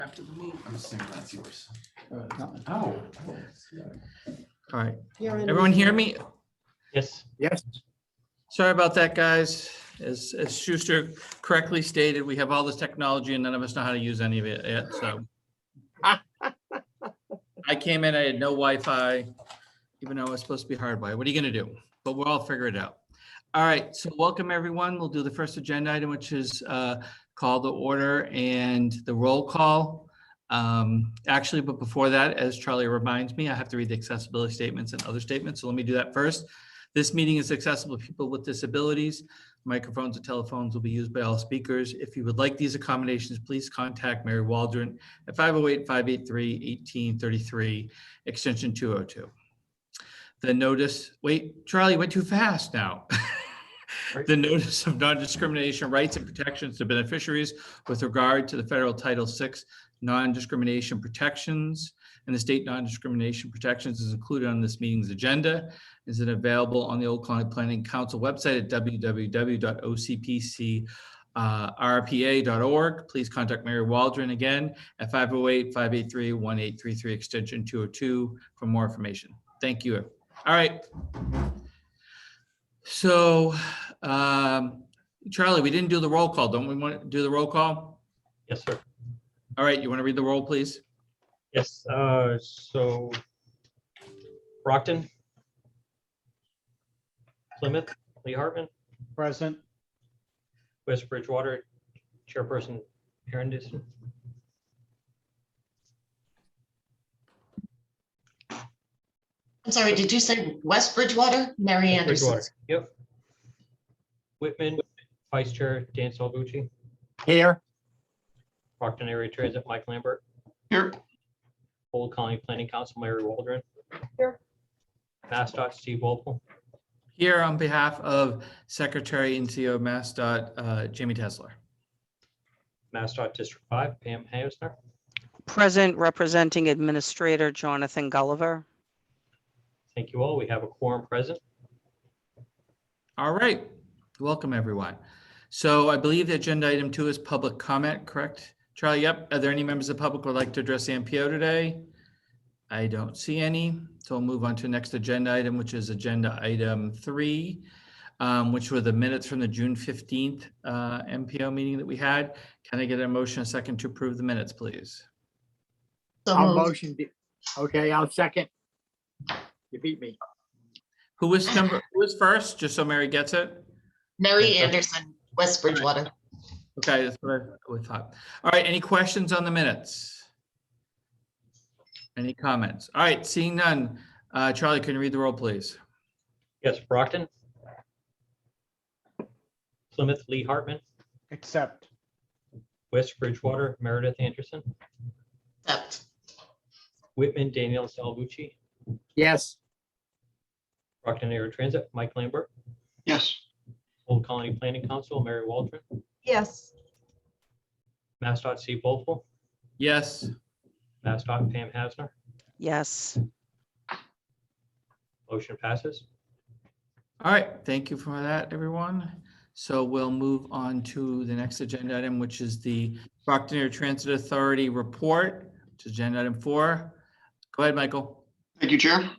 After the meeting, I'm assuming that's yours. All right. Everyone hear me? Yes. Yes. Sorry about that, guys. As Schuster correctly stated, we have all this technology and none of us know how to use any of it yet, so. I came in, I had no Wi-Fi, even though it was supposed to be hardwired. What are you gonna do? But we'll all figure it out. All right, so welcome everyone. We'll do the first agenda item, which is call to order and the roll call. Actually, but before that, as Charlie reminds me, I have to read the accessibility statements and other statements. So let me do that first. This meeting is accessible to people with disabilities. Microphones and telephones will be used by all speakers. If you would like these accommodations, please contact Mary Waldron at 508-583-1833, extension 202. The notice, wait, Charlie went too fast now. The notice of non-discrimination rights and protections to beneficiaries with regard to the federal Title VI non-discrimination protections and the state non-discrimination protections is included on this meeting's agenda. Is it available on the Old Colony Planning Council website at www.ocpcrpa.org. Please contact Mary Waldron again at 508-583-1833 extension 202 for more information. Thank you. All right. So, Charlie, we didn't do the roll call. Don't we want to do the roll call? Yes, sir. All right. You want to read the roll, please? Yes. So Brockton, Plymouth, Lee Hartman, Present. West Bridgewater, Chairperson Anderson. I'm sorry, did you say West Bridgewater? Mary Anderson. Bridgewater. Yep. Whitman, Vice Chair Dan Salvucci, Here. Brockton Area Transit Mike Lambert, Here. Old Colony Planning Council Mary Waldron, Here. MassDOT Steve Wolfle, Here on behalf of Secretary and CEO of MassDOT, Jamie Tesler. MassDOT District 5 Pam Hausner. Present, representing Administrator Jonathan Gulliver. Thank you all. We have a quorum present. All right. Welcome, everyone. So I believe the agenda item 2 is public comment, correct? Charlie, yep. Are there any members of the public who would like to address the MPO today? I don't see any. So we'll move on to the next agenda item, which is agenda item 3, which were the minutes from the June 15th MPO meeting that we had. Can I get a motion, a second to approve the minutes, please? So I'll moved. motion. Okay, I'll second. You beat me. Who was first, just so Mary gets it? Mary Anderson, West Bridgewater. Okay, that's what I thought. All right, any questions on the minutes? Any comments? All right, seeing none. Charlie, can you read the roll, please? Yes, Brockton, Plymouth Lee Hartman, Accept. West Bridgewater Meredith Anderson, Accept. Whitman Danielle Salvucci, Yes. Brockton Area Transit Mike Lambert, Yes. Old Colony Planning Council Mary Waldron, Yes. MassDOT Steve Wolfle, Yes. MassDOT Pam Hausner. Yes. Motion passes. All right, thank you for that, everyone. So we'll move on to the next agenda item, which is the Brockton Area Transit Authority report, which is agenda item 4. Go ahead, Michael. Thank you, Chair.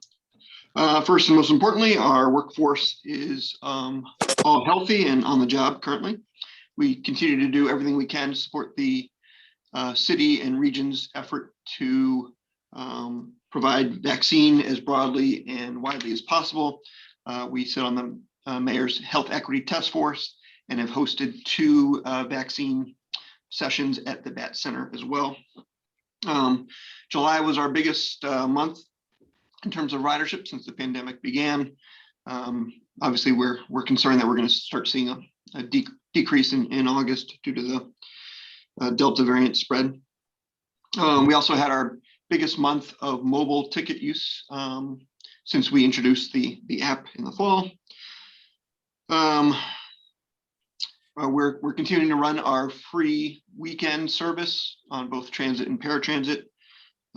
First and most importantly, our workforce is all healthy and on the job currently. We continue to do everything we can to support the city and region's effort to provide vaccine as broadly and widely as possible. We sit on the Mayor's Health Equity Task Force and have hosted 2 vaccine sessions at the BAT Center as well. July was our biggest month in terms of ridership since the pandemic began. Obviously, we're concerned that we're going to start seeing a decrease in August due to the Delta variant spread. We also had our biggest month of mobile ticket use since we introduced the app in the fall. We're continuing to run our free weekend service on both transit and paratransit.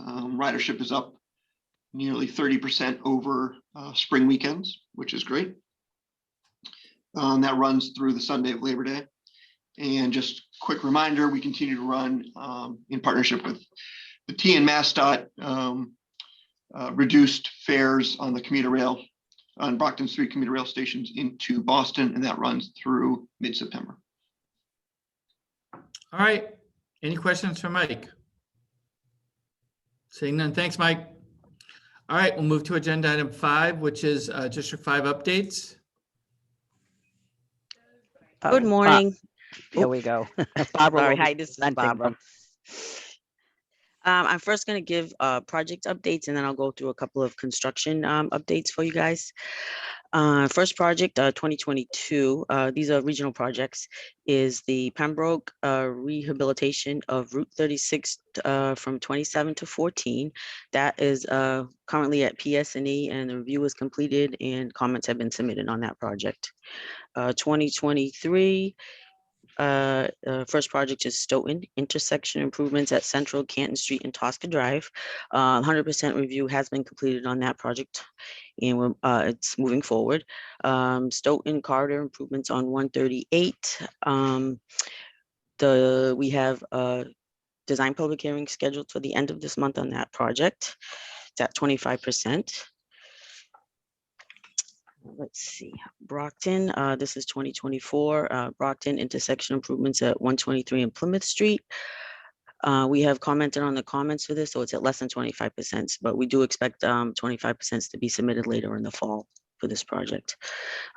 Ridership is up nearly 30% over spring weekends, which is great. That runs through the Sunday of Labor Day. And just quick reminder, we continue to run in partnership with the T and MassDOT reduced fares on the commuter rail on Brockton Street commuter rail stations into Boston, and that runs through mid-September. All right. Any questions for Mike? Seeing none. Thanks, Mike. All right, we'll move to agenda item 5, which is District 5 updates. Good morning. There we go. Barbara. Sorry, will be hi, this is presenting Barbara. them. I'm first going to give project updates, and then I'll go through a couple of construction updates for you guys. First project, 2022, these are regional projects, is the Pembroke rehabilitation of Route 36 from 27 to 14. That is currently at PS&E, and the review is completed and comments have been submitted on that project. 2023, first project is Stoughton intersection improvements at Central, Canton Street, and Tosca Drive. 100% review has been completed on that project, and it's moving forward. Stoughton corridor improvements on 138. We have design public hearing scheduled for the end of this month on that project. It's at 25%. Let's see, Brockton, this is 2024, Brockton intersection improvements at 123 and Plymouth Street. We have commented on the comments for this, so it's at less than 25%, but we do expect 25% to be submitted later in the fall for this project.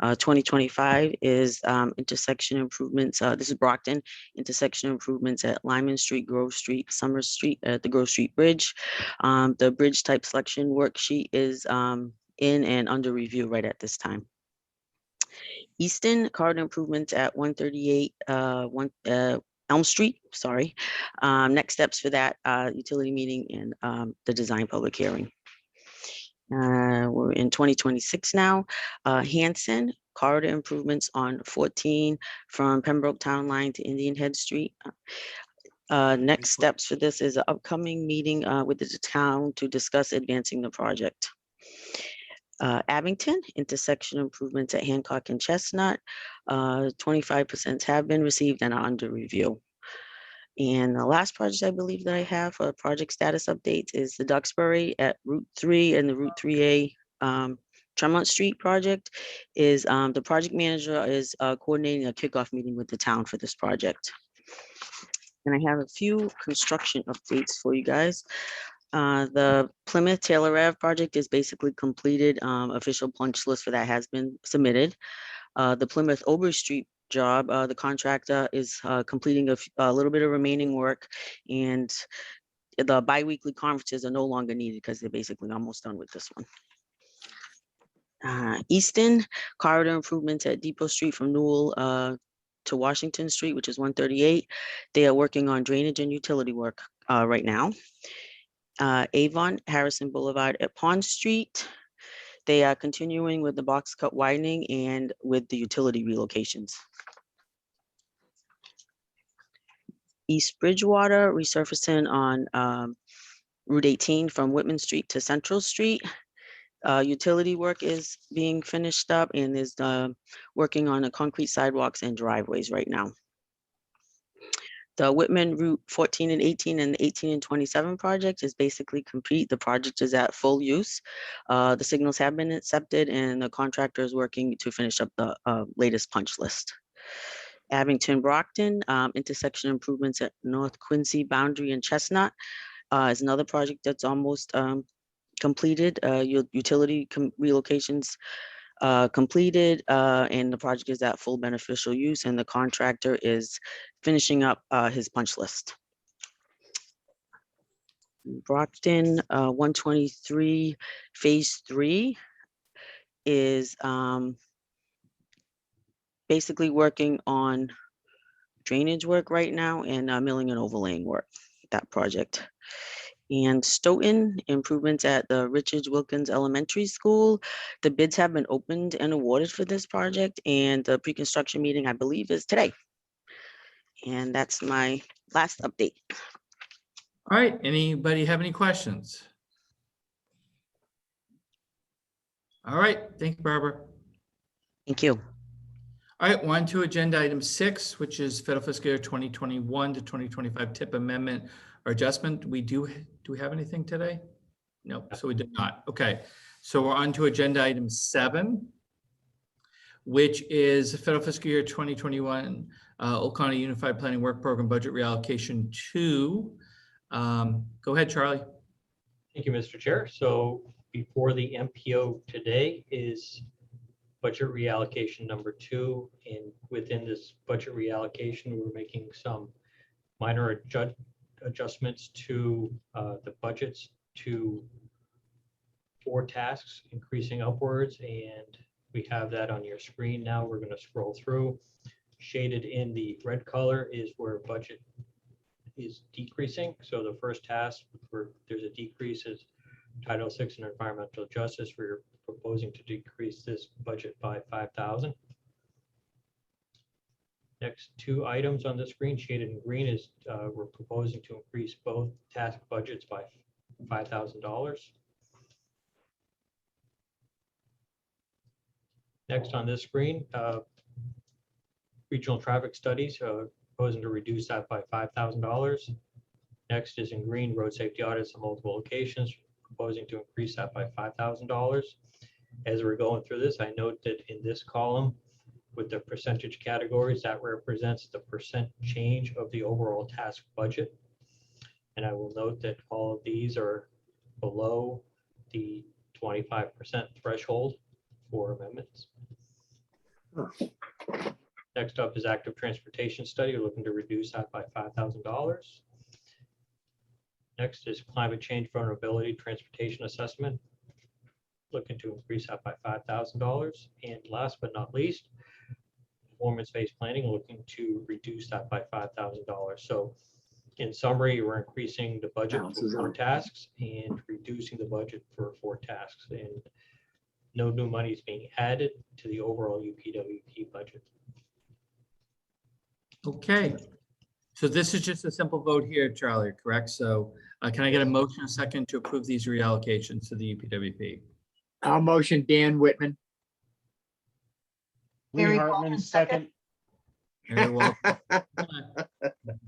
2025 is intersection improvements. This is Brockton intersection improvements at Lyman Street, Grove Street, Summer Street at the Grove Street Bridge. The bridge type selection worksheet is in and under review right at this time. Easton corridor improvements at 138 Elm Street, sorry. Next steps for that utility meeting and the design public hearing. We're in 2026 now. Hanson corridor improvements on 14 from Pembroke Town Line to Indian Head Street. Next steps for this is an upcoming meeting with the town to discuss advancing the project. Abington intersection improvements at Hancock and Chestnut. 25% have been received and are under review. And the last project I believe that I have for project status updates is the Duxbury at Route 3 and the Route 3A Tremont Street project. Is the project manager is coordinating a kickoff meeting with the town for this project. And I have a few construction updates for you guys. The Plymouth Taylor Ave project is basically completed. Official punch list for that has been submitted. The Plymouth Ober Street job, the contractor is completing a little bit of remaining work, and the bi-weekly conferences are no longer needed because they're basically almost done with this one. Easton corridor improvements at Depot Street from Newell to Washington Street, which is 138. They are working on drainage and utility work right now. Avon Harrison Boulevard at Pond Street. They are continuing with the box cut widening and with the utility relocations. East Bridgewater resurfacing on Route 18 from Whitman Street to Central Street. Utility work is being finished up and is working on the concrete sidewalks and driveways right now. The Whitman Route 14 and 18 and the 18 and 27 project is basically complete. The project is at full use. The signals have been accepted and the contractor is working to finish up the latest punch list. Abington Brockton intersection improvements at North Quincy Boundary and Chestnut is another project that's almost completed. Utility relocations completed, and the project is at full beneficial use, and the contractor is finishing up his punch list. Brockton 123 phase 3 is basically working on drainage work right now and milling and overlaying work, that project. And Stoughton improvements at the Richard Wilkins Elementary School. The bids have been opened and awarded for this project, and the pre-construction meeting, I believe, is today. And that's my last update. All right, anybody have any questions? All right, thank you, Barbara. Thank you. All right, on to agenda item 6, which is federal fiscal year 2021 to 2025 tip amendment or adjustment. Do we have anything today? No, so we did not. Okay, so we're on to agenda item 7, which is federal fiscal year 2021 Old Colony Unified Planning Work Program Budget Reallocation 2. Go ahead, Charlie. Thank you, Mr. Chair. So before the MPO today is budget reallocation number 2. And within this budget reallocation, we're making some minor adjustments to the budgets to 4 tasks, increasing upwards. And we have that on your screen now. We're going to scroll through. Shaded in the red color is where budget is decreasing. So the first task where there's a decrease is Title VI and Environmental Justice. We're proposing to decrease this budget by 5,000. Next 2 items on the screen shaded in green is we're proposing to increase both task budgets by $5,000. Next on this screen, regional traffic studies, proposing to reduce that by $5,000. Next is in green, road safety audits at multiple locations, proposing to increase that by $5,000. As we're going through this, I note that in this column with the percentage categories, that represents the percent change of the overall task budget. And I will note that all of these are below the 25% threshold for amendments. Next up is active transportation study. We're looking to reduce that by $5,000. Next is climate change vulnerability transportation assessment. Looking to increase that by $5,000. And last but not least, performance-based planning, looking to reduce that by $5,000. So in summary, we're increasing the budget for 4 tasks and reducing the budget for 4 tasks. And no new money is being added to the overall UPWP budget. Okay, so this is just a simple vote here, Charlie, correct? So can I get a motion, a second, to approve these reallocations to the UPWP? I'll motion Dan Whitman. Lee Mary Hartman, Goldman, second. Very well.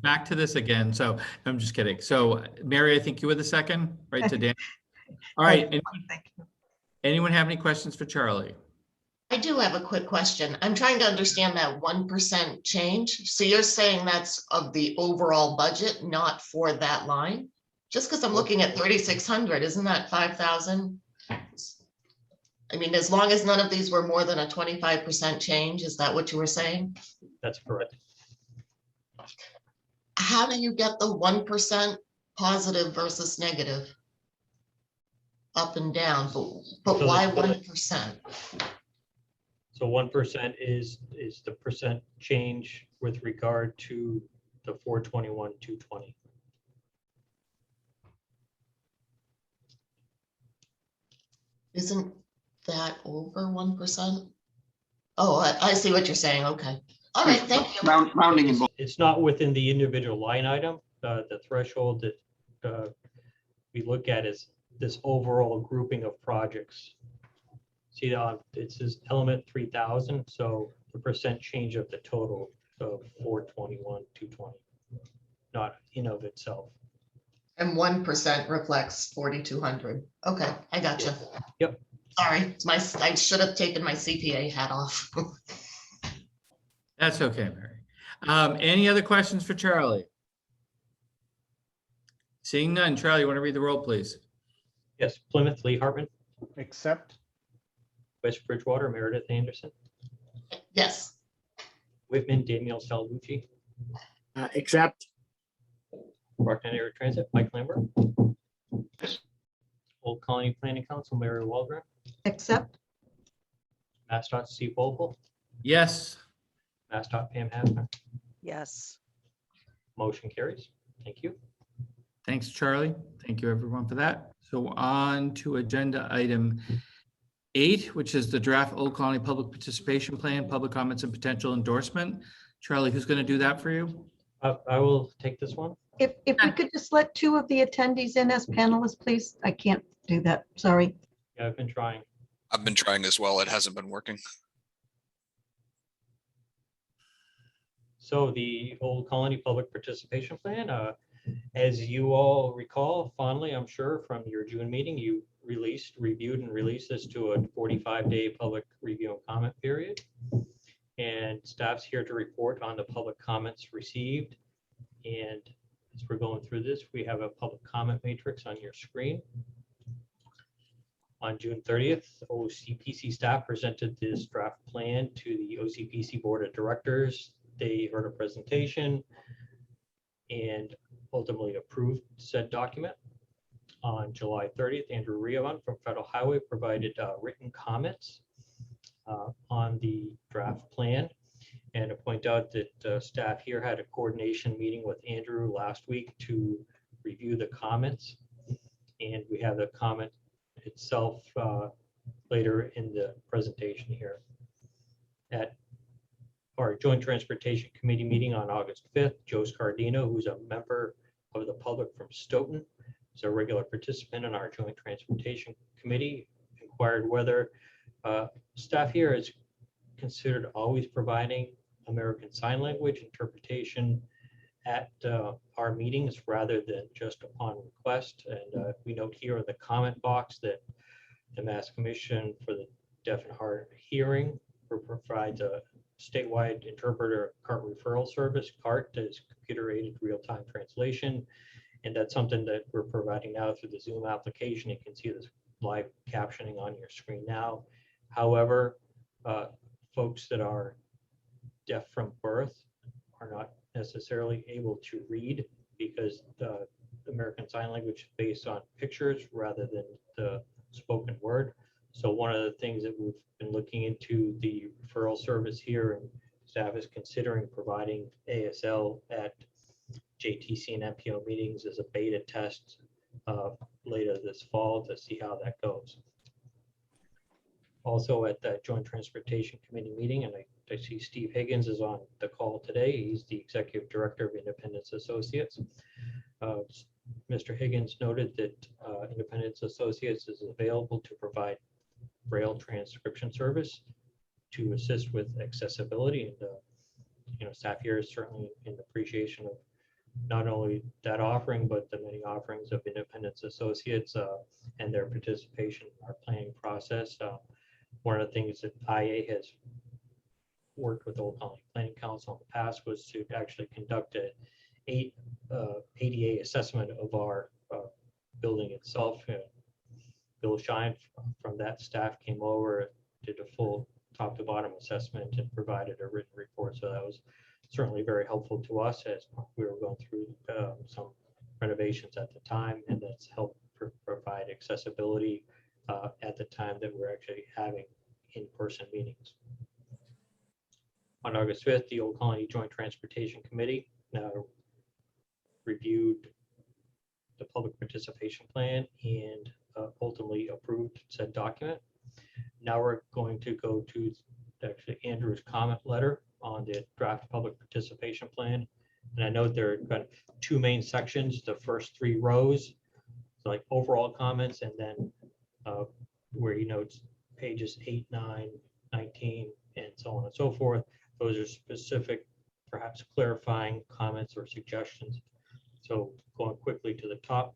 Back to this again. So I'm just kidding. So Mary, I think you were the second, right, to Dan? All right. Thank you. Anyone have any questions for Charlie? I do have a quick question. I'm trying to understand that 1% change. So you're saying that's of the overall budget, not for that line? Just because I'm looking at 3,600, isn't that 5,000? I mean, as long as none of these were more than a 25% change, is that what you were saying? That's correct. How do you get the 1% positive versus negative? Up and down, but So why that's- 1%? So 1% is the percent change with regard to the 421, 220. Isn't that over 1%? Oh, I see what you're saying. Okay. All right, thank you. Rounding involved. It's not within the individual line item. The threshold that we look at is this overall grouping of projects. See, it says element 3,000, so the percent change of the total of 421, 220, not in of itself. And 1% reflects 4,200. Okay, I got you. Yep. Sorry, I should have taken my CPA hat off. That's okay, Mary. Any other questions for Charlie? Seeing none, Charlie, you want to read the roll, please? Yes, Plymouth, Lee Hartman, Accept. West Bridgewater, Meredith Anderson, Yes, Whitman, Daniel Salvucci, Accept. Brockton Area Transit, Mike Lambert, Old Colony Planning Council, Mary Waldron, Accept. MassDOT Steve Vogel, Yes. MassDOT Pam Hafner. Yes. Motion carries. Thank you. Thanks, Charlie. Thank you, everyone, for that. So on to agenda item 8, which is the draft Old Colony Public Participation Plan, public comments and potential endorsement. Charlie, who's going to do that for you? I will take this one. If we could just let 2 of the attendees in as panelists, please. I can't do that. Sorry. Yeah, I've been trying. I've been trying as well. It hasn't been working. So the Old Colony Public Participation Plan, as you all recall fondly, I'm sure from your June meeting, you reviewed and released this to a 45-day public review and comment period. And staff's here to report on the public comments received. And as we're going through this, we have a public comment matrix on your screen. On June 30th, OCPC staff presented this draft plan to the OCPC Board of Directors. They heard a presentation and ultimately approved said document. On July 30th, Andrew Riavon from Federal Highway provided written comments on the draft plan. And to point out that staff here had a coordination meeting with Andrew last week to review the comments. And we have the comment itself later in the presentation here. At our Joint Transportation Committee meeting on August 5th, Joe Scardino, who's a member of the public from Stoughton, is a regular participant in our Joint Transportation Committee, inquired whether staff here is considered always providing American Sign Language interpretation at our meetings rather than just upon request. And we note here in the comment box that the Mass Commission for the Deaf and Hard of Hearing provides a statewide interpreter CART referral service. CART is computer-aided real-time translation. And that's something that we're providing now through the Zoom application. You can see this live captioning on your screen now. However, folks that are deaf from birth are not necessarily able to read because the American Sign Language is based on pictures rather than the spoken word. So one of the things that we've been looking into the referral service here, and staff is considering providing ASL at JTC and MPO meetings as a beta test later this fall to see how that goes. Also at the Joint Transportation Committee meeting, and I see Steve Higgins is on the call today. He's the Executive Director of Independence Associates. Mr. Higgins noted that Independence Associates is available to provide Braille transcription service to assist with accessibility. And staff here is certainly in appreciation of not only that offering, but the many offerings of Independence Associates and their participation in our planning process. One of the things that IA has worked with Old Colony Planning Council in the past was to actually conduct a ADA assessment of our building itself. Bill Shine from that staff came over, did a full top to bottom assessment and provided a written report. So that was certainly very helpful to us as we were going through some renovations at the time, and that's helped provide accessibility at the time that we're actually having in-person meetings. On August 5th, the Old Colony Joint Transportation Committee reviewed the public participation plan and ultimately approved said document. Now we're going to go to actually Andrew's comment letter on the draft public participation plan. And I know there have been two main sections, the first 3 rows, like overall comments, and then where he notes pages 8, 9, 19, and so on and so forth. Those are specific, perhaps clarifying comments or suggestions. So going quickly to the top,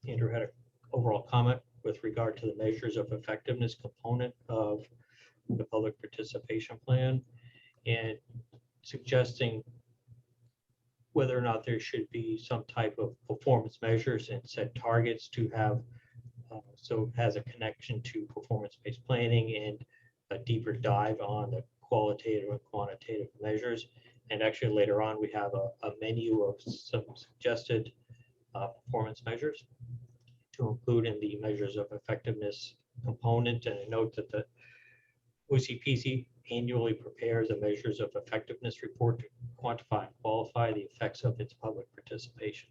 Andrew had an overall comment with regard to the measures of effectiveness component of the public participation plan and suggesting whether or not there should be some type of performance measures and set targets to have so it has a connection to performance-based planning and a deeper dive on the qualitative and quantitative measures. And actually later on, we have a menu of some suggested performance measures to include in the measures of effectiveness component. And I note that the OCPC annually prepares a measures of effectiveness report to quantify and qualify the effects of its public participation.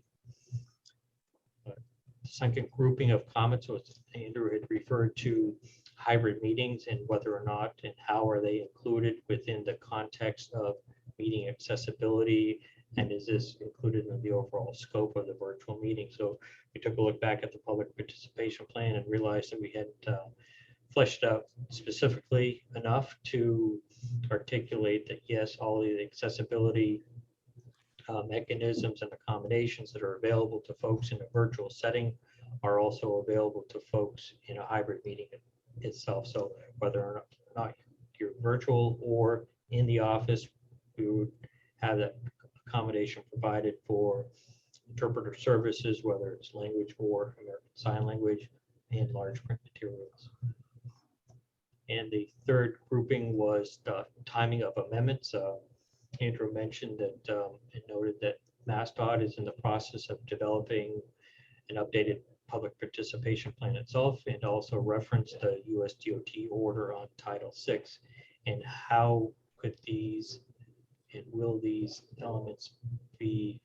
The second grouping of comments was Andrew had referred to hybrid meetings and whether or not and how are they included within the context of meeting accessibility, and is this included in the overall scope of the virtual meeting? So we took a look back at the public participation plan and realized that we had fleshed out specifically enough to articulate that, yes, all the accessibility mechanisms and accommodations that are available to folks in a virtual setting are also available to folks in a hybrid meeting itself. So whether or not you're virtual or in the office, we would have that accommodation provided for interpreter services, whether it's language or American Sign Language, and large print materials. And the third grouping was the timing of amendments. Andrew mentioned that and noted that MassDOT is in the process of developing an updated public participation plan itself, and also referenced the US DOT order on Title VI, and how could these and will these elements be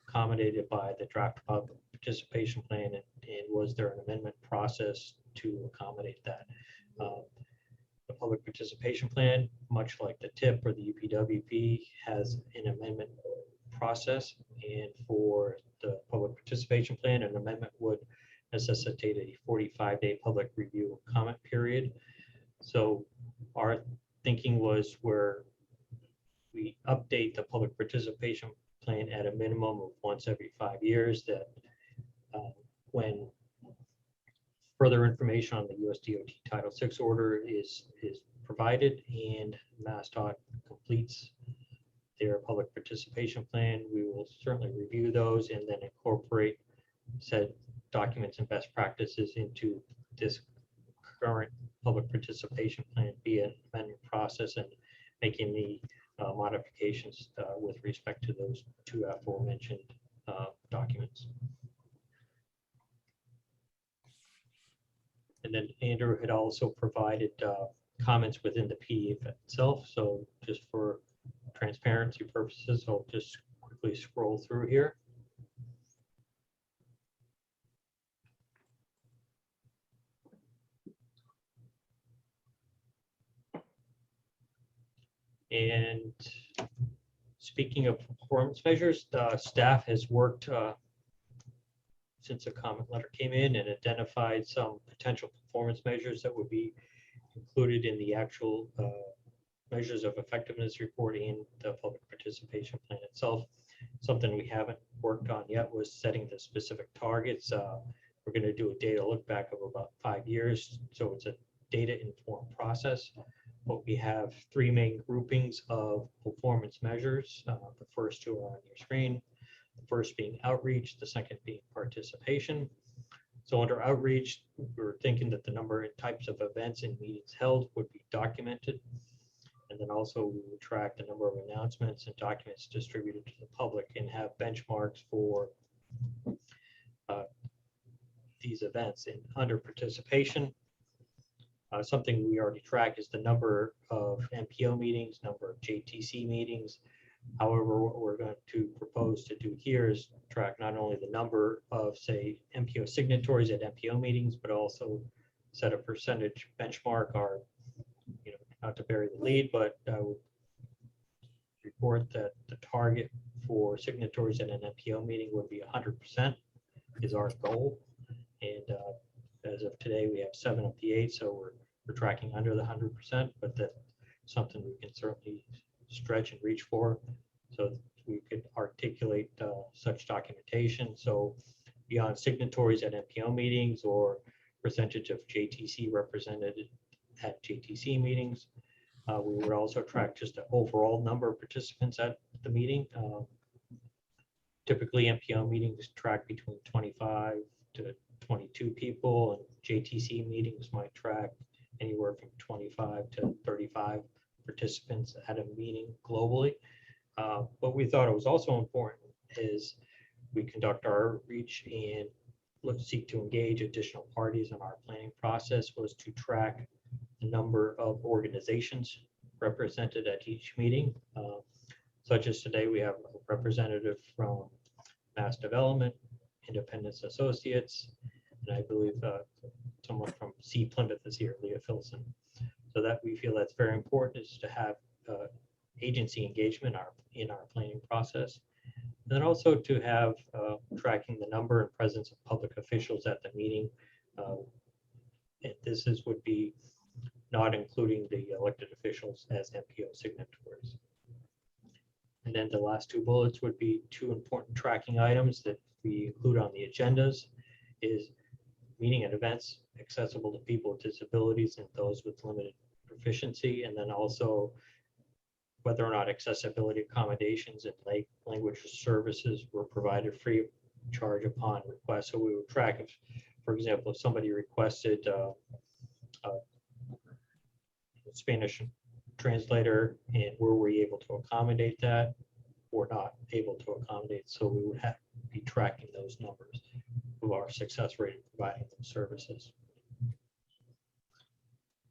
accommodated by the draft public participation plan, and was there an amendment process to accommodate that? The public participation plan, much like the TIP or the UPWP, has an amendment process, and for the public participation plan, an amendment would necessitate a 45-day public review and comment period. So our thinking was where we update the public participation plan at a minimum of once every 5 years, that when further information on the US DOT Title VI order is provided and MassDOT completes their public participation plan, we will certainly review those and then incorporate said documents and best practices into this current public participation plan via amendment process, and making the modifications with respect to those two aforementioned documents. And then Andrew had also provided comments within the PDF itself. So just for transparency purposes, I'll just quickly scroll through here. And speaking of performance measures, staff has worked since a comment letter came in and identified some potential performance measures that would be included in the actual measures of effectiveness report and the public participation plan itself. Something we haven't worked on yet was setting the specific targets. We're going to do a data look back of about 5 years, so it's a data informed process. But we have 3 main groupings of performance measures. The first 2 are on your screen. The first being outreach, the second being participation. So under outreach, we're thinking that the number and types of events and meetings held would be documented. And then also we would track the number of announcements and documents distributed to the public and have benchmarks for these events. And under participation, something we already track is the number of MPO meetings, number of JTC meetings. However, what we're going to propose to do here is track not only the number of, say, MPO signatories at MPO meetings, but also set a percentage benchmark, or, not to bury the lead, but I would report that the target for signatories at an MPO meeting would be 100% is our goal. And as of today, we have 7 of the 8, so we're tracking under the 100%, but that's something we can certainly stretch and reach for, so we could articulate such documentation. So beyond signatories at MPO meetings or percentage of JTC represented at JTC meetings, we would also track just the overall number of participants at the meeting. Typically MPO meetings track between 25 to 22 people, and JTC meetings might track anywhere from 25 to 35 participants at a meeting globally. What we thought it was also important is we conduct our outreach and seek to engage additional parties in our planning process, was to track the number of organizations represented at each meeting. Such as today, we have a representative from Mass Development, Independence Associates, and I believe someone from C. Plymouth is here, Leah Filson. So that we feel that's very important, is to have agency engagement in our planning process. And then also to have tracking the number and presence of public officials at the meeting. And would be not including the elected officials as MPO signatories. And then the last two bullets would be two important tracking items that we include on the agendas is meeting and events accessible to people with disabilities and those with limited proficiency, and then also whether or not accessibility accommodations and language services were provided free of charge upon request. So we would track if, for example, if somebody requested a Spanish translator and were we able to accommodate that or not able to accommodate. So we would have to be tracking those numbers of our success rate in providing those services.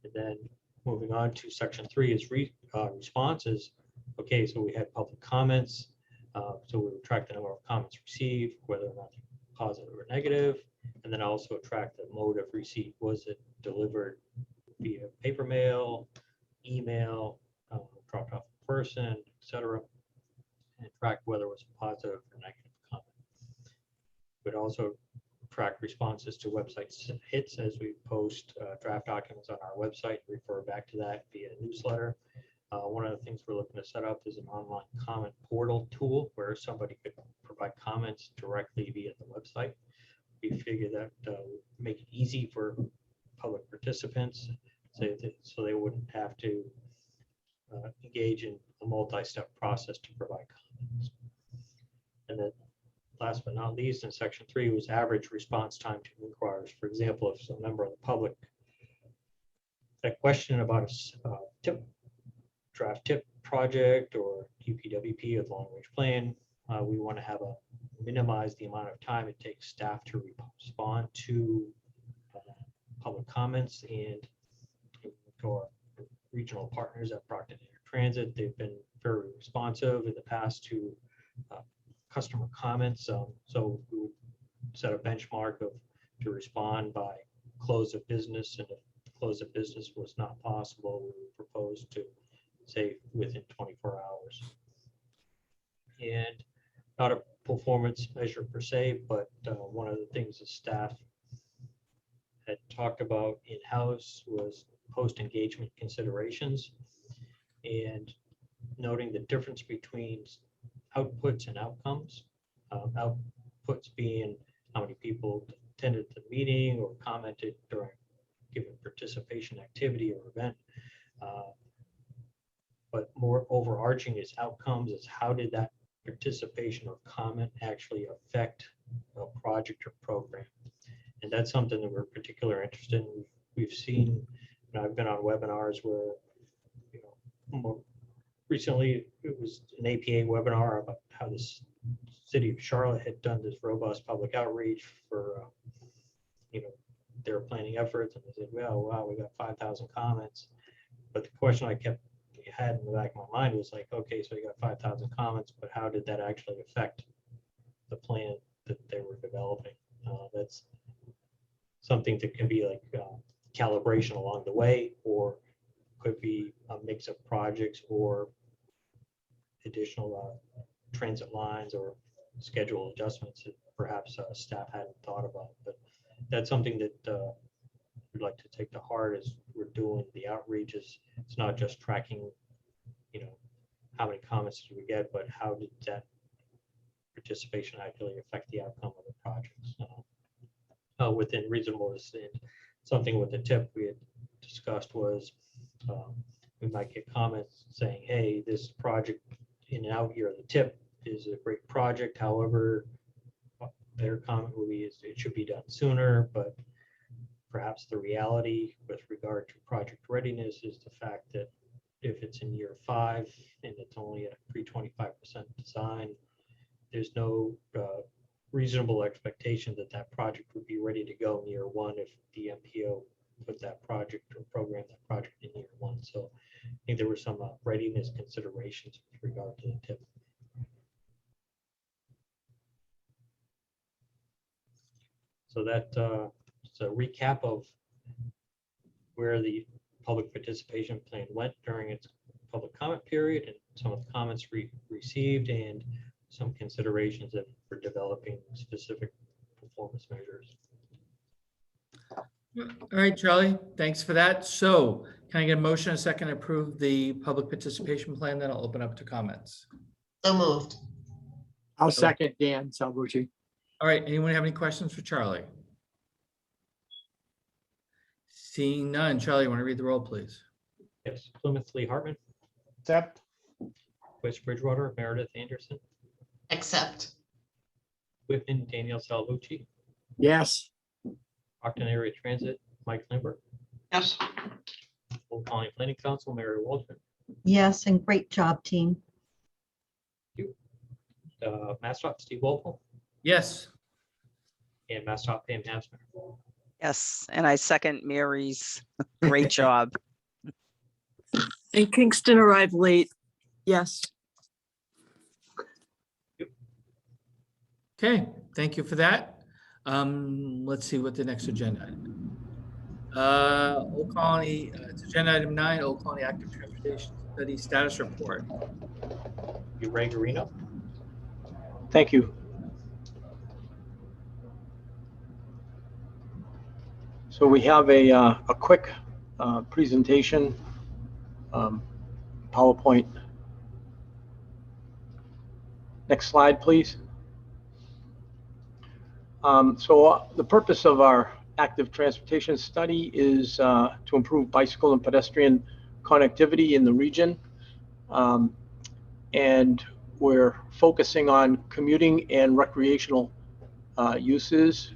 And then moving on to section 3 is responses. Okay, so we had public comments. So we would track the number of comments received, whether or not positive or negative, and then also track the mode of receipt. Was it delivered via paper mail, email, dropped off in person, etc., and track whether it was a positive or negative comment. We'd also track responses to website hits as we post draft documents on our website, refer back to that via newsletter. One of the things we're looking to set up is an online comment portal tool where somebody could provide comments directly via the website. We figure that make it easy for public participants so they wouldn't have to engage in a multi-step process to provide comments. And then last but not least, in section 3 was average response time to inquiries. For example, if a member of the public had a question about a draft tip project or UPWP with long range plan, we want to minimize the amount of time it takes staff to respond to public comments, and to our regional partners at Brockton Transit. They've been very responsive in the past to customer comments. So we would set a benchmark to respond by close of business, and if close of business was not possible, we would propose to say within 24 hours. And not a performance measure per se, but one of the things that staff had talked about in-house was post-engagement considerations, and noting the difference between outputs and outcomes. Outputs being how many people attended the meeting or commented during given participation activity or event. But more overarching is outcomes, is how did that participation or comment actually affect a project or program. And that's something that we're particularly interested in. We've seen, I've been on webinars where, more recently it was an APA webinar about how this city of Charlotte had done this robust public outreach for, their planning efforts. And they said, well, wow, we got 5,000 comments. But the question I had in the back of my mind was like, okay, so you got 5,000 comments, but how did that actually affect the plan that they were developing? That's something that can be like calibration along the way, or could be a mix of projects or additional transit lines or schedule adjustments that perhaps staff hadn't thought about. But that's something that we'd like to take to heart as we're doing the outreach. It's not just tracking, how many comments did we get, but how did that participation actually affect the outcome of the projects within reasonableness. And something with the tip we had discussed was we might get comments saying, hey, this project in and out year of the tip is a great project. However, their comment will be it should be done sooner, but perhaps the reality with regard to project readiness is the fact that if it's in year 5 and it's only at pre-25% design, there's no reasonable expectation that that project would be ready to go in year 1 if the MPO put that project or program that project in year 1. So I think there were some readiness considerations with regard to the tip. So that's a recap of where the public participation plan went during its public comment period and some of the comments received and some considerations that for developing specific performance measures. All right, Charlie, thanks for that. So can I get a motion and a second to approve the public participation plan? Then I'll open up to comments. So moved. I'll second Dan Salvucci. All right, anyone have any questions for Charlie? Seeing none. Charlie, you want to read the roll, please? Yes, Plymouth Lee Hartman, Accept. West Bridgewater Meredith Anderson, Accept. Whitman Danielle Salvucci, Yes. Brockton Area Transit Mike Lambert, Yes. Old Colony Planning Council Mary Waldron, Yes, and great job, team. MassDOT Steve Walpole, Yes. and MassDOT Pam Hasner. Yes, and I second Mary's great job. And Kingston arrived late. Yes. Okay, thank you for that. Let's see what the next agenda item. Old Colony, it's agenda item 9, Old Colony Active Transportation Study Status Report. You Ray Garino. Thank you. So we have a quick presentation, PowerPoint. Next slide, please. So the purpose of our active transportation study is to improve bicycle and pedestrian connectivity in the region. And we're focusing on commuting and recreational uses.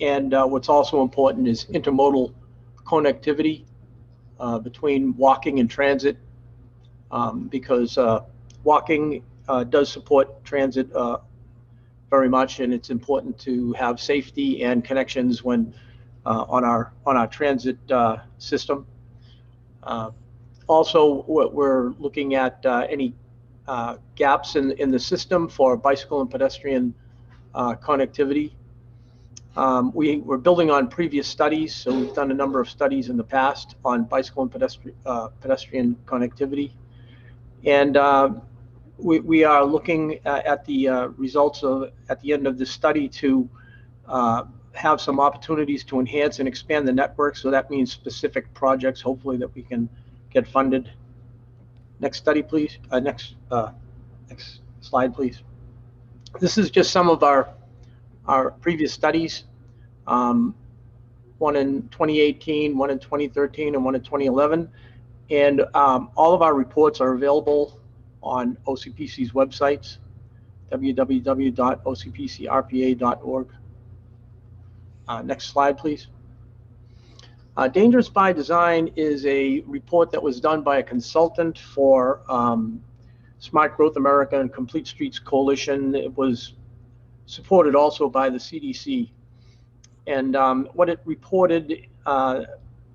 And what's also important is intermodal connectivity between walking and transit, because walking does support transit very much, and it's important to have safety and connections when on our transit system. Also, we're looking at any gaps in the system for bicycle and pedestrian connectivity. We're building on previous studies, so we've done a number of studies in the past on bicycle and pedestrian connectivity. And we are looking at the results at the end of the study to have some opportunities to enhance and expand the network. So that means specific projects, hopefully, that we can get funded. Next study, please. Next slide, please. This is just some of our previous studies. One in 2018, one in 2013, and one in 2011. And all of our reports are available on OCPC's websites, www.ocpcrpa.org. Next slide, please. Dangerous by Design is a report that was done by a consultant for Smart Growth America and Complete Streets Coalition. It was supported also by the CDC. And what it reported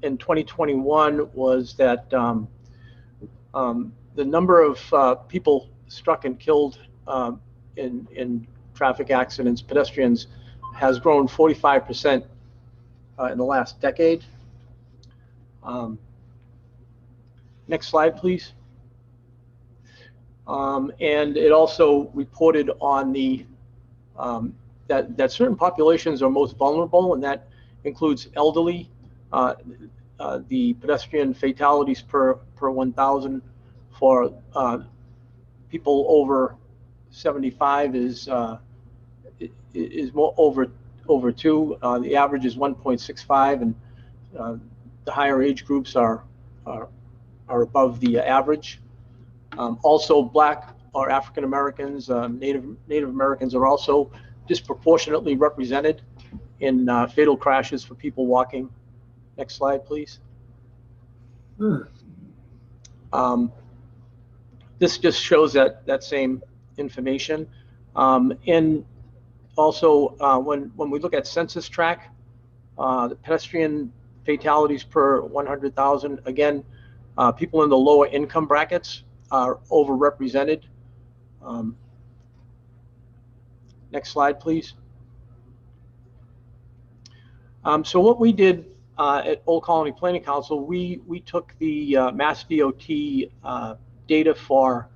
in 2021 was that the number of people struck and killed in traffic accidents, pedestrians, has grown 45% in the last decade. Next slide, please. And it also reported on the that certain populations are most vulnerable, and that includes elderly. The pedestrian fatalities per 1,000 for people over 75 is more over 2. The average is 1.65, and the higher age groups are above the average. Also, Black or African Americans, Native Americans are also disproportionately represented in fatal crashes for people walking. Next slide, please. This just shows that same information. And also, when we look at census tract, the pedestrian fatalities per 100,000, again, people in the lower income brackets are overrepresented. Next slide, please. So what we did at Old Colony Planning Council, we took the Mass DOT data for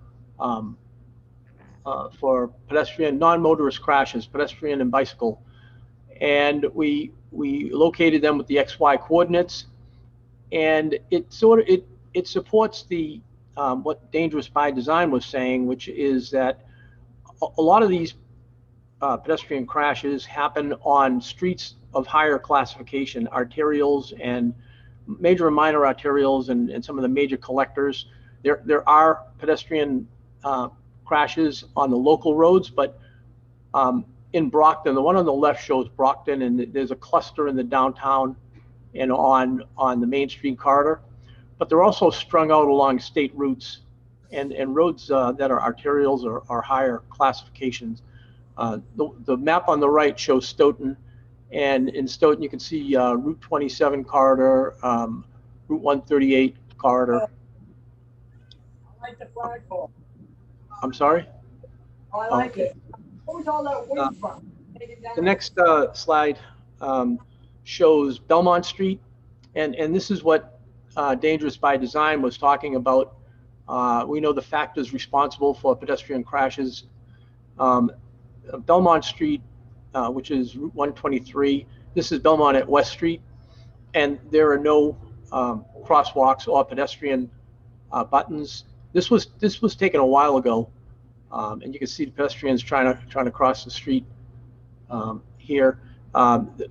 pedestrian, non-motorist crashes, pedestrian and bicycle, and we we located them with the XY coordinates, and it supports the what Dangerous by Design was saying, which is that a lot of these pedestrian crashes happen on streets of higher classification, arterials and major and minor arterials, and some of the major collectors. There are pedestrian crashes on the local roads, but in Brockton, the one on the left shows Brockton, and there's a cluster in the downtown and on the Main Street corridor. But they're also strung out along state routes and roads that are arterials or higher classifications. The map on the right shows Stoughton, and in Stoughton you can see Route 27 corridor, Route 138 corridor. I like the flagpole. I'm sorry? I like it. Where's all that wind from? Take it down. The next slide shows Belmont Street, and this is what Dangerous by Design was talking about. We know the factors responsible for pedestrian crashes. Belmont Street, which is Route 123, this is Belmont at West Street, and there are no crosswalks or pedestrian buttons. This was taken a while ago, and you can see the pedestrians trying to cross the street here.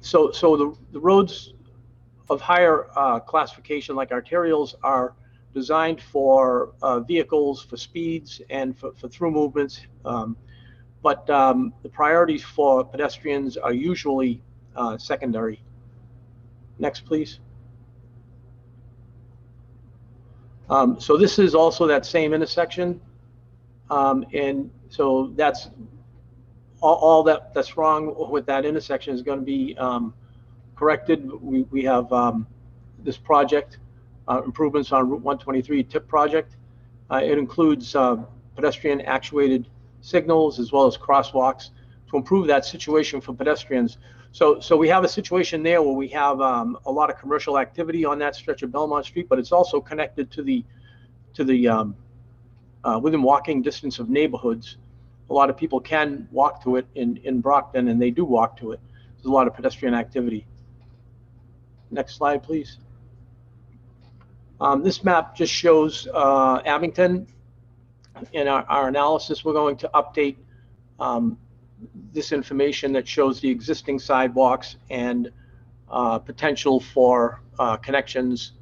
So the roads of higher classification, like arterials, are designed for vehicles, for speeds, and for through movements. But the priorities for pedestrians are usually secondary. Next, please. So this is also that same intersection. And so that's all that's wrong with that intersection is going to be corrected. We have this project, improvements on Route 123 TIP project. It includes pedestrian actuated signals as well as crosswalks to improve that situation for pedestrians. So we have a situation there where we have a lot of commercial activity on that stretch of Belmont Street, but it's also connected to the within walking distance of neighborhoods. A lot of people can walk to it in Brockton, and they do walk to it. There's a lot of pedestrian activity. Next slide, please. This map just shows Abington. In our analysis, we're going to update this information that shows the existing sidewalks and potential for connections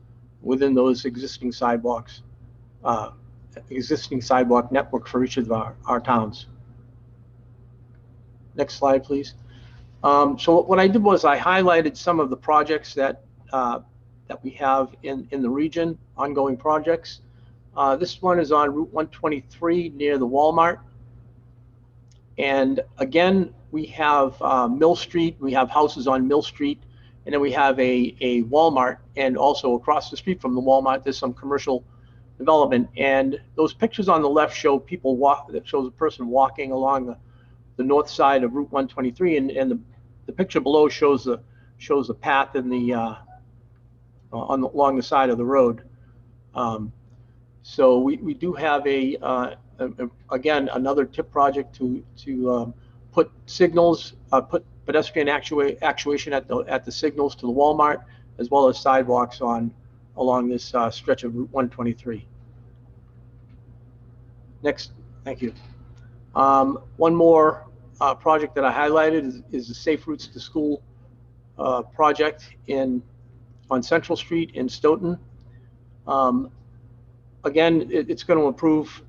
within those existing sidewalks, existing sidewalk network for each of our towns. Next slide, please. So what I did was I highlighted some of the projects that we have in the region, ongoing projects. This one is on Route 123 near the Walmart. And again, we have Mill Street, we have houses on Mill Street, and then we have a Walmart, and also across the street from the Walmart, there's some commercial development. And those pictures on the left show people that shows a person walking along the north side of Route 123, and the picture below shows the path in the along the side of the road. So we do have again another TIP project to put signals, put pedestrian actuation at the signals to the Walmart, as well as sidewalks along this stretch of Route 123. Next, thank you. One more project that I highlighted is the Safe Routes to School project on Central Street in Stoughton. Again, it's going to improve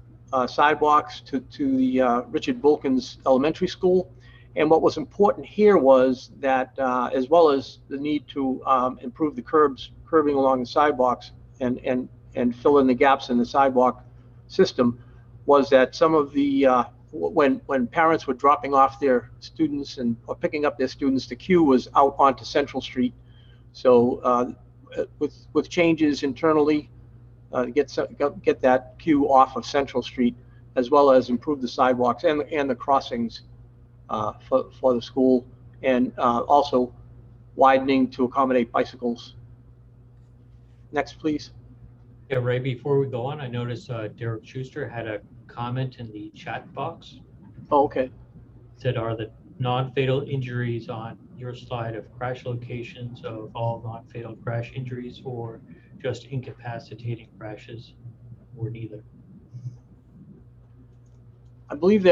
sidewalks to the Richard Wilkins Elementary School. And what was important here was that, as well as the need to improve the curbing along the sidewalks and fill in the gaps in the sidewalk system, was that some of the when parents were dropping off their students or picking up their students, the queue was out onto Central Street. So with changes internally, get that queue off of Central Street, as well as improve the sidewalks and the crossings for the school, and also widening to accommodate bicycles. Next, please. Yeah, Ray, before we go on, I noticed Derek Schuster had a comment in the chat box. Oh, okay. Said, are the non-fatal injuries on your slide of crash locations of all non-fatal crash injuries, or just incapacitating crashes, or neither? I believe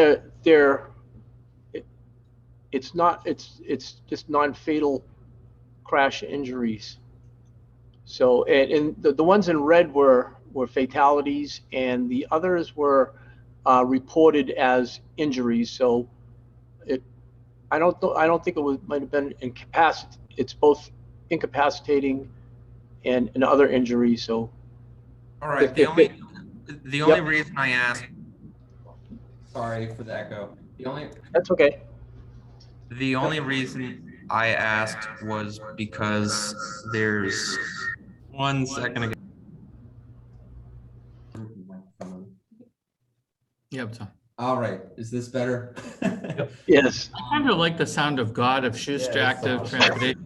it's not, it's just non-fatal crash injuries. So, and the ones in red were fatalities, and the others were reported as injuries. So I don't think might have been incapacitated. It's both incapacitating and other injuries. So All right. The only reason I asked, sorry for the echo. That's okay. The only reason I asked was because there's 1 second ago. Yeah, it's on. All right, is this better? Yes. I kind of like the sound of God of Schuster Active Transportation.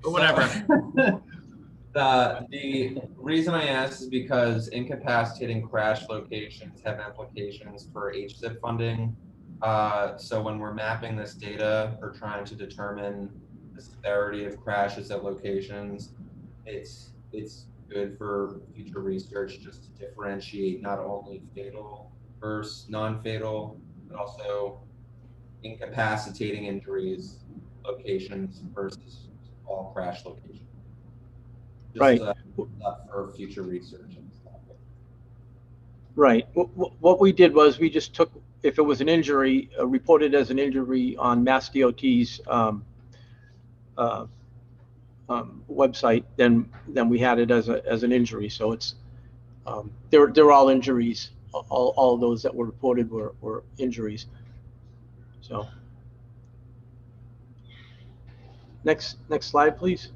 Or whatever. The reason I asked is because incapacitating crash locations have implications for HSIP funding. So when we're mapping this data or trying to determine the severity of crashes at locations, it's good for future research just to differentiate not only fatal versus non-fatal, but also incapacitating injuries locations versus all crash locations. Just, Right. For future research and stuff. Right. What we did was we just took, if it was an injury, reported as an injury on Mass DOT's website, then we had it as an injury. So it's they're all injuries. All of those that were reported were injuries. So next slide, please.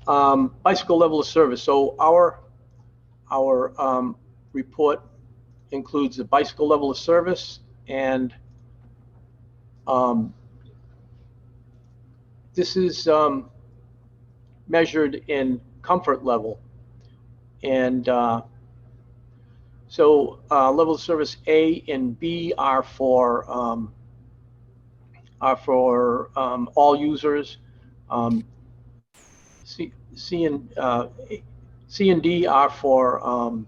Bicycle level of service. So our report includes the bicycle level of service, and this is measured in comfort level. And so level of service A and B are for all users. C and D are for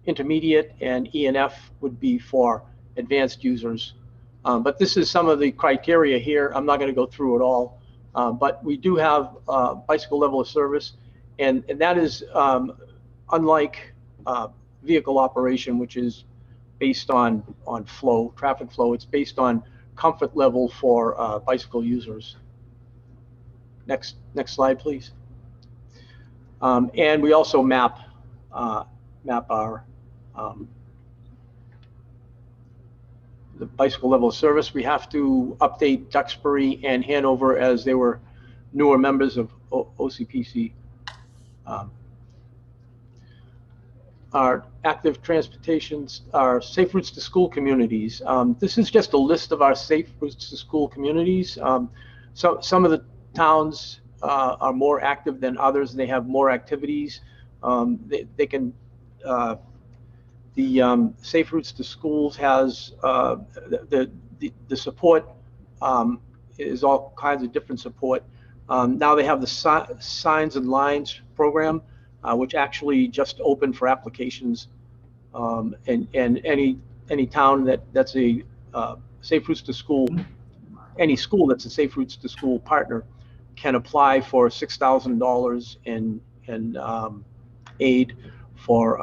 intermediate, and E and F would be for advanced users. But this is some of the criteria here. I'm not going to go through it all, but we do have bicycle level of service, and that is unlike vehicle operation, which is based on flow, traffic flow. It's based on comfort level for bicycle users. Next slide, please. And we also map our the bicycle level of service. We have to update Duxbury and Hanover as they were newer members of OCPC. Our active transportations, our safe routes to school communities. This is just a list of our safe routes to school communities. So some of the towns are more active than others, and they have more activities. They can, the Safe Routes to Schools has the support is all kinds of different support. Now they have the Signs and Lines program, which actually just opened for applications, and any town that's a Safe Routes to School, any school that's a Safe Routes to School partner can apply for $6,000 in aid for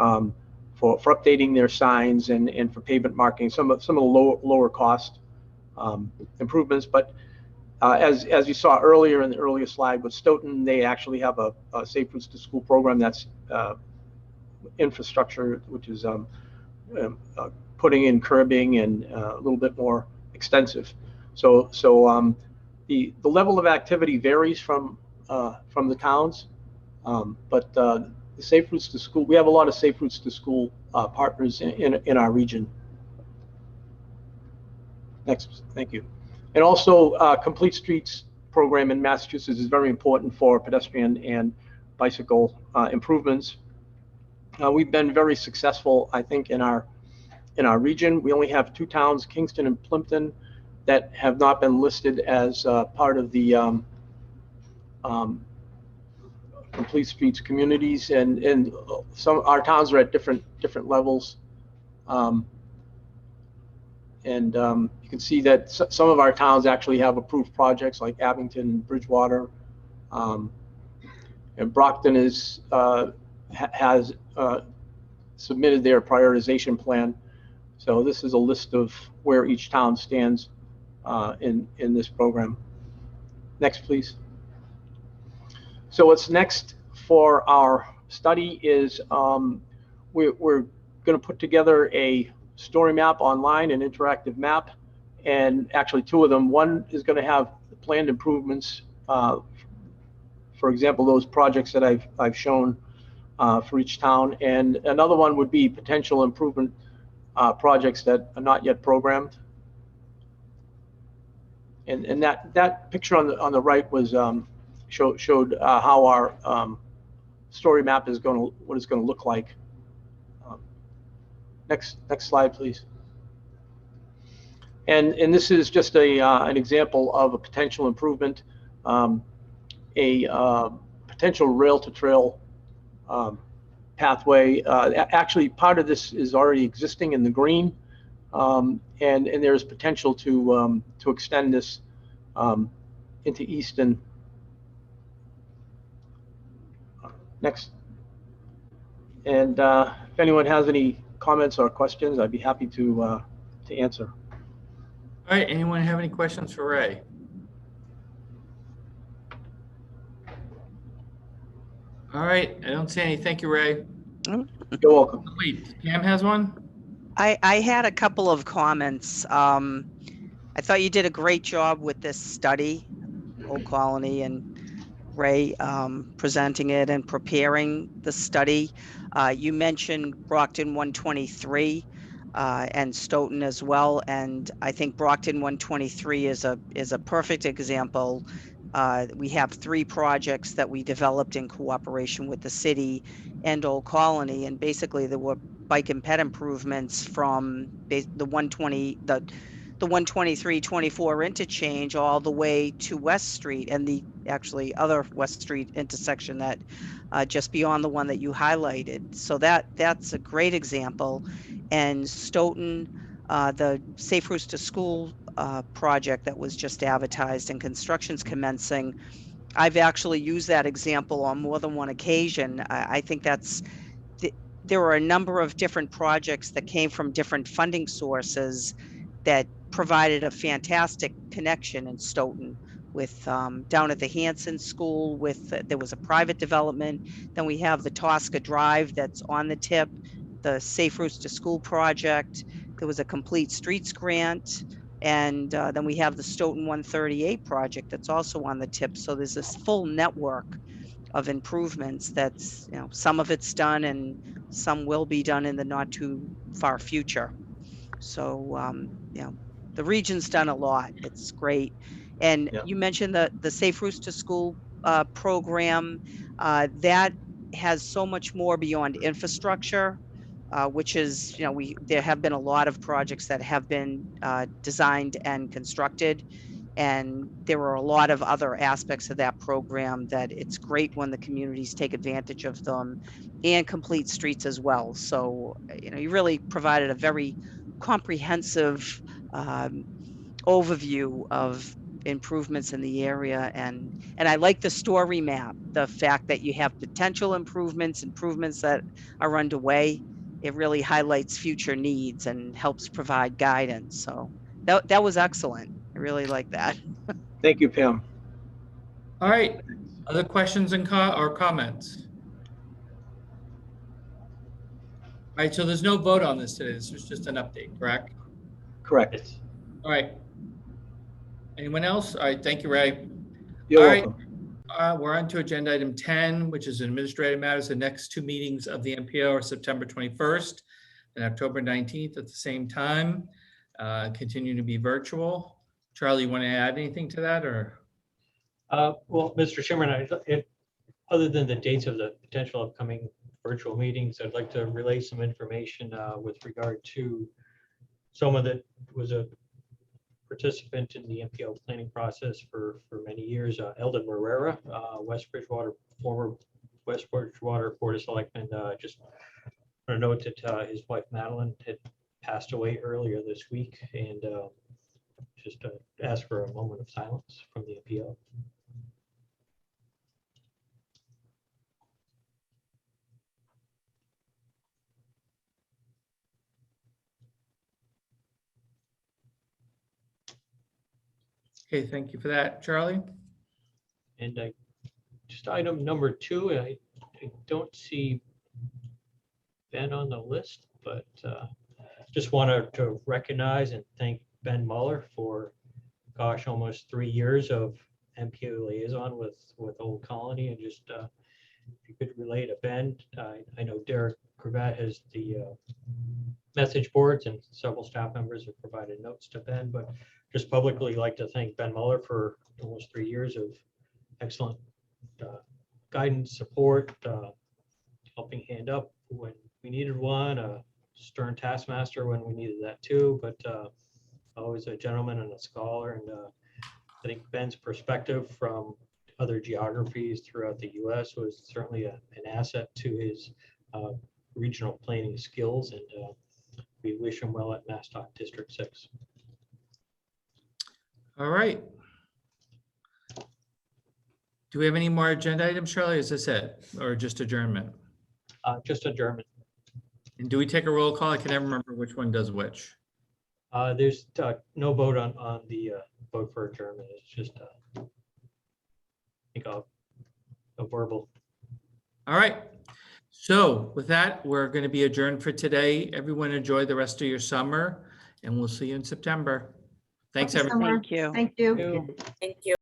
updating their signs and for pavement marking, some of the lower cost improvements. But as you saw earlier in the earlier slide with Stoughton, they actually have a Safe Routes to School program that's infrastructure, which is putting in curbing and a little bit more extensive. So the level of activity varies from the towns, but the Safe Routes to School, we have a lot of Safe Routes to School partners in our region. Next, thank you. And also, Complete Streets program in Massachusetts is very important for pedestrian and bicycle improvements. We've been very successful, I think, in our region. We only have 2 towns, Kingston and Plimpton, that have not been listed as part of the Complete Streets communities, and some our towns are at different levels. You can see that some of our towns actually have approved projects like Abington, Bridgewater, and Brockton has submitted their prioritization plan. So this is a list of where each town stands in this program. Next, please. So what's next for our study is we're going to put together a story map online, an interactive map, and actually two of them. One is going to have planned improvements, for example, those projects that I've shown for each town, and another one would be potential improvement projects that are not yet programmed. And that picture on the right was showed how our story map is what it's going to look like. Next slide, please. And this is just an example of a potential improvement, a potential rail to trail pathway. Actually, part of this is already existing in the green, and there's potential to extend this into Easton. Next. And if anyone has any comments or questions, I'd be happy to answer. All right, anyone have any questions for Ray? All right, I don't see any. Thank you, Ray. You're welcome. Wait, Pam has one? I had a couple of comments. I thought you did a great job with this study, Old Colony, and Ray presenting it and preparing the study. You mentioned Brockton 123 and Stoughton as well, and I think Brockton 123 is a perfect example. We have 3 projects that we developed in cooperation with the city and Old Colony, and basically there were bike and ped improvements from the 123-24 interchange all the way to West Street and the actually other West Street intersection that just beyond the one that you highlighted. So that's a great example. And Stoughton, the Safe Routes to School project that was just advertised and construction's commencing, I've actually used that example on more than one occasion. I think there were a number of different projects that came from different funding sources that provided a fantastic connection in Stoughton with down at the Hanson School there was a private development. Then we have the Tosca Drive that's on the tip, the Safe Routes to School project. There was a Complete Streets grant. And then we have the Stoughton 138 project that's also on the tip. So there's this full network of improvements that's, some of it's done and some will be done in the not too far future. So, the region's done a lot. It's great. And you mentioned the Safe Routes to School program that has so much more beyond infrastructure. Which is, there have been a lot of projects that have been designed and constructed, and there are a lot of other aspects of that program that it's great when the communities take advantage of them, and Complete Streets as well. So, you really provided a very comprehensive overview of improvements in the area, and I like the story map, the fact that you have potential improvements that are underway. It really highlights future needs and helps provide guidance. So that was excellent. I really like that. Thank you, Pam. All right, other questions and or comments? All right, so there's no vote on this today. This was just an update, correct? Correct. All right. Anyone else? All right, thank you, Ray. You're All welcome. right, we're on to agenda item 10, which is administrative matters. The next 2 meetings of the MPO are September 21st and October 19th at the same time, continue to be virtual. Charlie, you want to add anything to that, or? Well, Mr. Chairman, other than the dates of the potential upcoming virtual meetings, I'd like to relay some information with regard to some of that was participant in the MPO planning process for many years, Eldon Marrera, former West Bridgewater Board of Selectmen, just want to note that his wife Madeline had passed away earlier this week, and just ask for a moment of silence from the MPO. Okay, thank you for that, Charlie. And just item number 2, I don't see Ben on the list, but just wanted to recognize and thank Ben Muller for, gosh, almost 3 years of MPO liaison with Old Colony, and just if you could relay to Ben, I know Derek Cravat has the message boards, and several staff members have provided notes to Ben, but just publicly like to thank Ben Muller for almost 3 years of excellent guidance, support, helping hand up when we needed one, a stern taskmaster when we needed that too, but always a gentleman and a scholar. And I think Ben's perspective from other geographies throughout the US was certainly an asset to his regional planning skills, and we wish him well at MassDOT District 6. All right. Do we have any more agenda items, Charlie? Is this it, or just adjournment? Just adjournment. And do we take a roll call? I can never remember which one does which. There's no vote on the vote for adjournment. It's just I think a verbal. All right. So with that, we're going to be adjourned for today. Everyone enjoy the rest of your summer, and we'll see you in September. Thanks, Happy everyone. summer. Thank you. Thank you. Thank you.